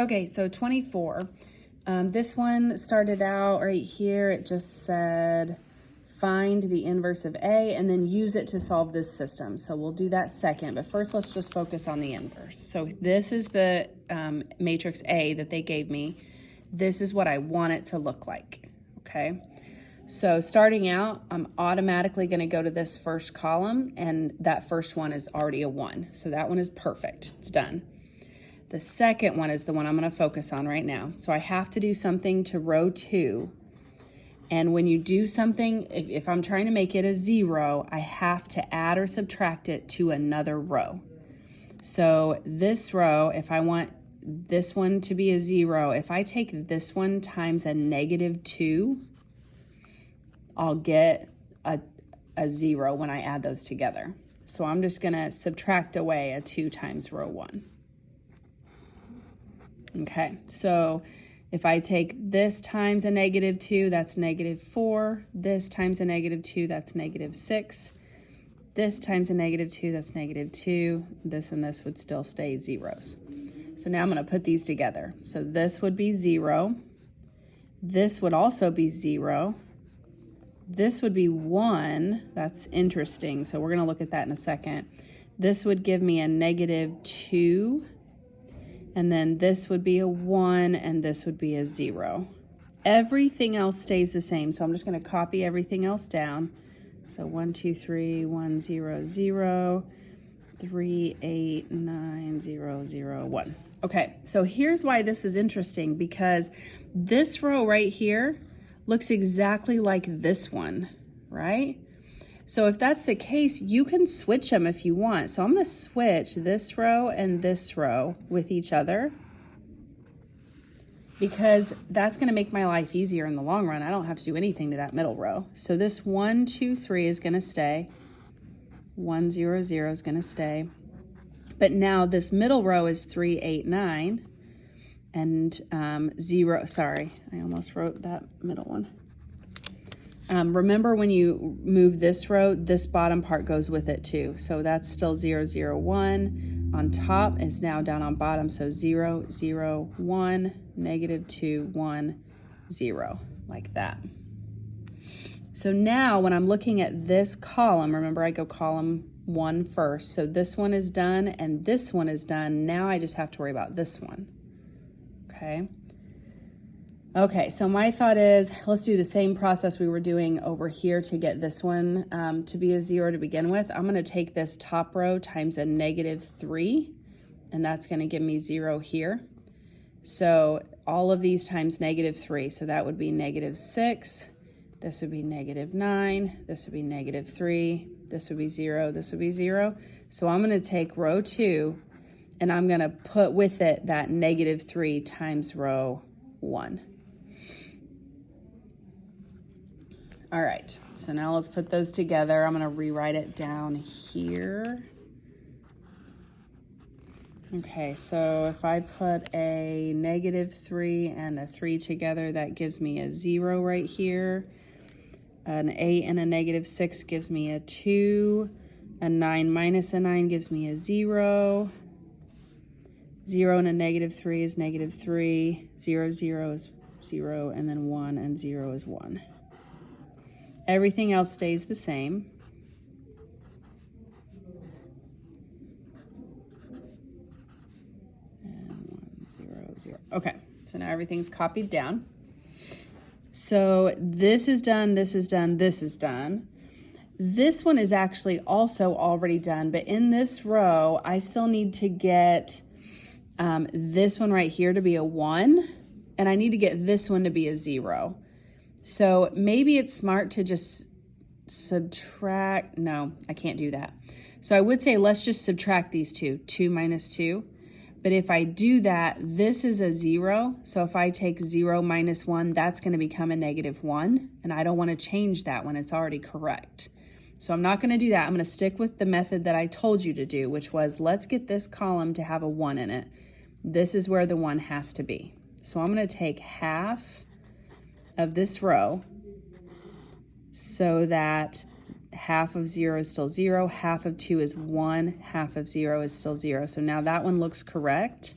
Okay, so 24. This one started out right here. It just said find the inverse of A and then use it to solve this system. So we'll do that second, but first let's just focus on the inverse. So this is the matrix A that they gave me. This is what I want it to look like, okay? So starting out, I'm automatically going to go to this first column, and that first one is already a 1. So that one is perfect. It's done. The second one is the one I'm going to focus on right now. So I have to do something to row 2. And when you do something, if I'm trying to make it a 0, I have to add or subtract it to another row. So this row, if I want this one to be a 0, if I take this one times a -2, I'll get a 0 when I add those together. So I'm just going to subtract away a 2 times row 1. Okay, so if I take this times a -2, that's -4. This times a -2, that's -6. This times a -2, that's -2. This and this would still stay zeros. So now I'm going to put these together. So this would be 0. This would also be 0. This would be 1. That's interesting. So we're going to look at that in a second. This would give me a -2. And then this would be a 1, and this would be a 0. Everything else stays the same, so I'm just going to copy everything else down. So 1, 2, 3, 1, 0, 0, 3, 8, 9, 0, 0, 1. Okay, so here's why this is interesting, because this row right here looks exactly like this one, right? So if that's the case, you can switch them if you want. So I'm going to switch this row and this row with each other, because that's going to make my life easier in the long run. I don't have to do anything to that middle row. So this 1, 2, 3 is going to stay. 1, 0, 0 is going to stay. But now this middle row is 3, 8, 9. And 0, sorry, I almost wrote that middle one. Remember, when you move this row, this bottom part goes with it too. So that's still 0, 0, 1. On top is now down on bottom. So 0, 0, 1, -2, 1, 0, like that. So now when I'm looking at this column, remember I go column 1 first. So this one is done and this one is done. Now I just have to worry about this one. Okay. Okay, so my thought is, let's do the same process we were doing over here to get this one to be a 0 to begin with. I'm going to take this top row times a -3, and that's going to give me 0 here. So all of these times -3, so that would be -6, this would be -9, this would be -3, this would be 0, this would be 0. So I'm going to take row 2, and I'm going to put with it that -3 times row 1. All right, so now let's put those together. I'm going to rewrite it down here. Okay, so if I put a -3 and a 3 together, that gives me a 0 right here. An 8 and a -6 gives me a 2. A 9 minus a 9 gives me a 0. 0 and a -3 is -3. 0, 0 is 0, and then 1 and 0 is 1. Everything else stays the same. And 1, 0, 0. Okay, so now everything's copied down. So this is done, this is done, this is done. This one is actually also already done, but in this row, I still need to get this one right here to be a 1, and I need to get this one to be a 0. So maybe it's smart to just subtract. No, I can't do that. So I would say let's just subtract these two, 2 minus 2. But if I do that, this is a 0. So if I take 0 minus 1, that's going to become a -1. And I don't want to change that when it's already correct. So I'm not going to do that. I'm going to stick with the method that I told you to do, which was let's get this column to have a 1 in it. This is where the 1 has to be. So I'm going to take half of this row so that half of 0 is still 0, half of 2 is 1, half of 0 is still 0. So now that one looks correct.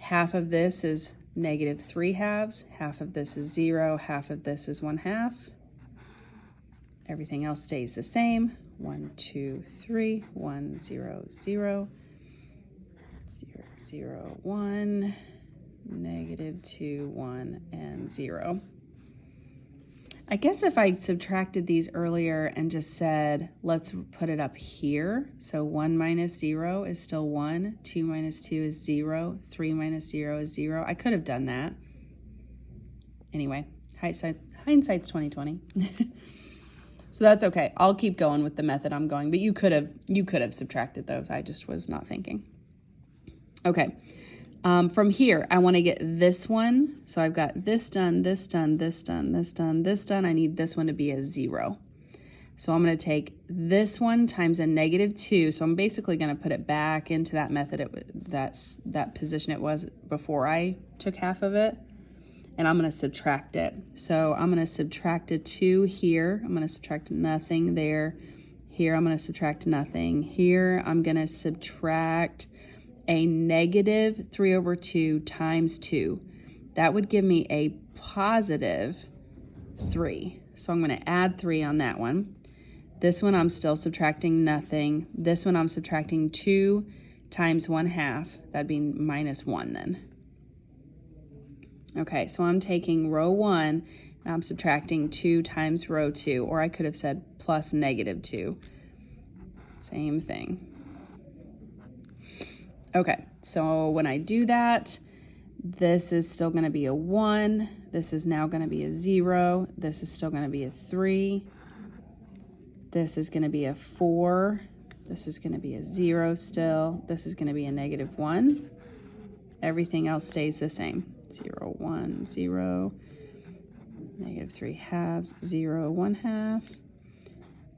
half of this is -3/2, half of this is 0, half of this is 1/2. Everything else stays the same. 1, 2, 3, 1, 0, 0, 0, 0, 1, -2, 1, and 0. I guess if I subtracted these earlier and just said, let's put it up here. So 1 minus 0 is still 1, 2 minus 2 is 0, 3 minus 0 is 0. I could have done that. Anyway, hindsight's 20/20. So that's okay. I'll keep going with the method I'm going, but you could have subtracted those. I just was not thinking. Okay. From here, I want to get this one. So I've got this done, this done, this done, this done, this done. I need this one to be a 0. So I'm going to take this one times a -2. So I'm basically going to put it back into that method, that position it was before I took half of it. And I'm going to subtract it. So I'm going to subtract a 2 here. I'm going to subtract nothing there. Here I'm going to subtract nothing. Here I'm going to subtract a -3/2 times 2. That would give me a +3. So I'm going to add 3 on that one. This one I'm still subtracting nothing. This one I'm subtracting 2 times 1/2. That'd be -1 then. Okay, so I'm taking row 1 and I'm subtracting 2 times row 2, or I could have said plus -2. Same thing. Okay, so when I do that, this is still going to be a 1. This is now going to be a 0. This is still going to be a 3. This is going to be a 4. This is going to be a 0 still. This is going to be a -1. Everything else stays the same. 0, 1, 0, -3/2, 0, 1/2,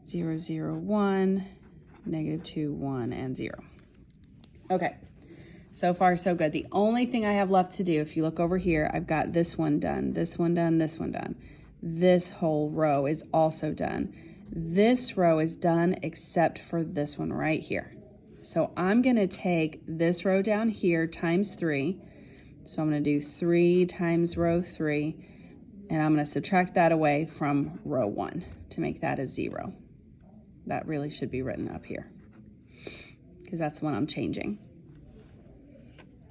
0, 0, 1, -2, 1, and 0. Okay, so far so good. The only thing I have left to do, if you look over here, I've got this one done, this one done, this one done. This whole row is also done. This row is done except for this one right here. So I'm going to take this row down here times 3. So I'm going to do 3 times row 3, and I'm going to subtract that away from row 1 to make that a 0. That really should be written up here because that's the one I'm changing.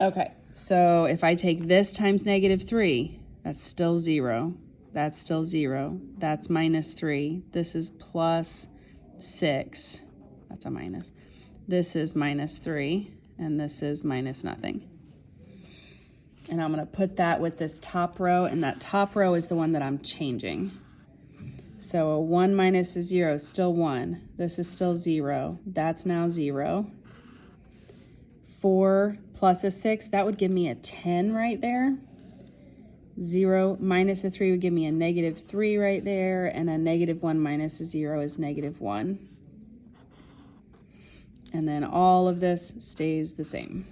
Okay, so if I take this times -3, that's still 0. That's still 0. That's -3. This is +6. That's a minus. This is -3, and this is -0. And I'm going to put that with this top row, and that top row is the one that I'm changing. So a 1 minus a 0 is still 1. This is still 0. That's now 0. 4 plus a 6, that would give me a 10 right there. 0 minus a 3 would give me a -3 right there, and a -1 minus a 0 is -1. And then all of this stays the same.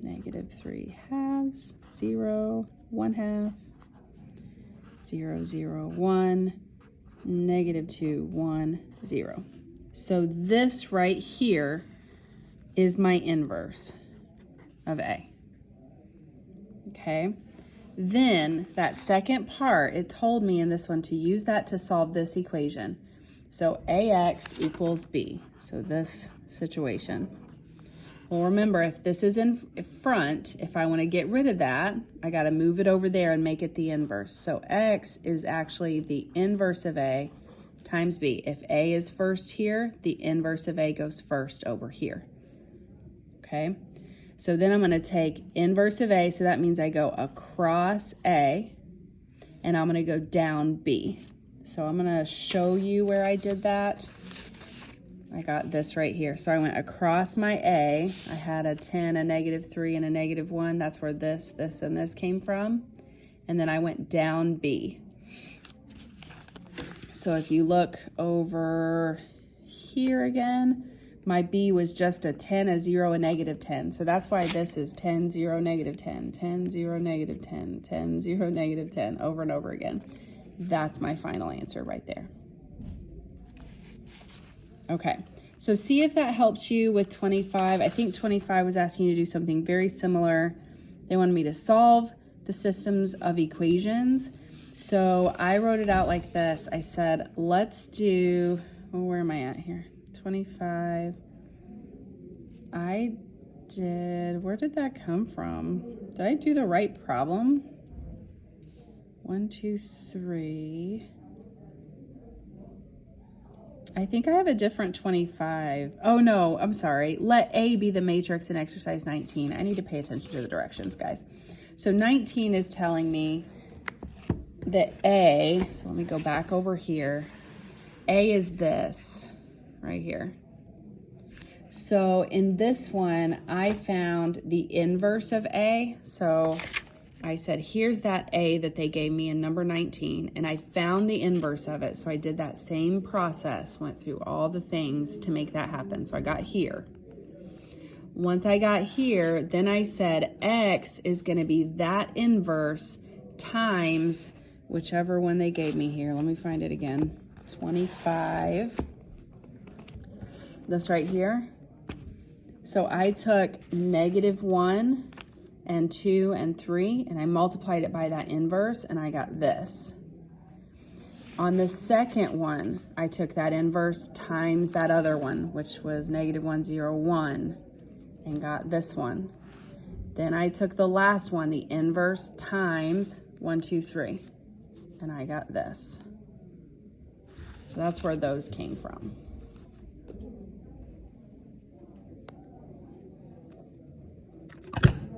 -3/2, 0, 1/2, 0, 0, 1, -2, 1, 0. So this right here is my inverse of A. Okay. Then that second part, it told me in this one to use that to solve this equation. So AX equals B. So this situation. Well, remember, if this is in front, if I want to get rid of that, I got to move it over there and make it the inverse. So X is actually the inverse of A times B. If A is first here, the inverse of A goes first over here. Okay? So then I'm going to take inverse of A, so that means I go across A, and I'm going to go down B. So I'm going to show you where I did that. I got this right here. So I went across my A. I had a 10, a -3, and a -1. That's where this, and this came from. And then I went down B. So if you look over here again, my B was just a 10, a 0, a -10. So that's why this is 10, 0, -10, 10, 0, -10, 10, 0, -10, over and over again. That's my final answer right there. Okay, so see if that helps you with 25. I think 25 was asking you to do something very similar. They wanted me to solve the systems of equations. So I wrote it out like this. I said, let's do, well, where am I at here? 25. Where did that come from? Did I do the right problem? 1, 2, 3. I think I have a different 25. Oh no, I'm sorry. Let A be the matrix in exercise 19. I need to pay attention to the directions, guys. So 19 is telling me that A, so let me go back over here. A is this right here. So in this one, I found the inverse of A. So I said, here's that A that they gave me in number 19, and I found the inverse of it. So I did that same process, went through all the things to make that happen. So I got here. Once I got here, then I said X is gonna be that inverse times whichever one they gave me here. Let me find it again. 25, this right here. So I took -1 and 2 and 3, and I multiplied it by that inverse, and I got this. On the second one, I took that inverse times that other one, which was -1, 0, 1, and got this one. Then I took the last one, the inverse times 1, 2, 3, and I got this. So that's where those came from.